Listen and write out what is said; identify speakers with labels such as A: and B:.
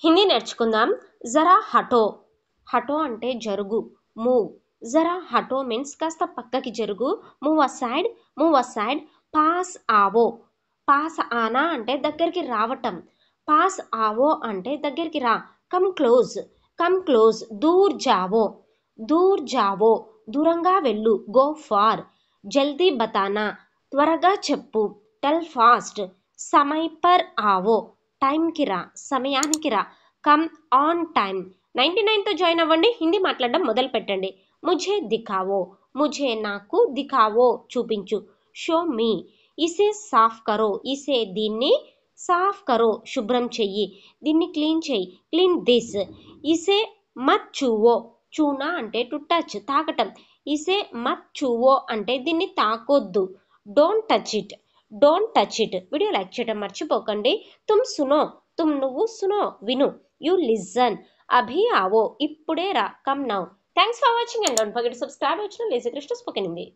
A: హిందీ నేర్చుకుందాం. జరా హటో. హటో అంటే జరుగు, మూవ్. జరా హటో మీన్స్ కాస్త పక్కకి జరుగు, మూవ్ అసైడ్, మూవ్ అసైడ్. పాస్ ఆవో. పాస్ ఆనా అంటే దగ్గరికి రావటం. పాస్ ఆవో అంటే దగ్గరికి రా. Come close, come close. దూర్ జావో, దూర్ జావో. దూరంగా వెళ్ళు, గో ఫార్. జల్దీ బతానా, త్వరగా చెప్పు. Tell fast. సమయ్ పర్ ఆవో, టైంకి రా, సమయానికి రా. Come on time. 99తో జాయిన్ అవ్వండి, హిందీ మాట్లాడడం మొదలు పెట్టండి. ముఝే దిఖావో, ముఝే నాకు, దిఖావో చూపించు. Show me. ఇసే సాఫ్ కరో, ఇసే దీన్ని, సాఫ్ కరో శుభ్రం చెయ్యి, దీన్ని క్లీన్ చెయ్యి, క్లీన్ దిస్. ఇసే మత్ ఛూవో, చూనా అంటే టు టచ్, తాకటం. ఇసే మత్ ఛూవో అంటే దీన్ని తాకొద్దు. Don't touch it, don't touch it. Video like చేయడం మర్చిపోకండి. తుమ్ సునో, తుమ్ నువ్వు, సునో విను. యూ లిజన్, అభి ఆవో ఇప్పుడే రా, come now. Thanks for watching and don't forget to subscribe our channel lazy Krishna spoken Hindi.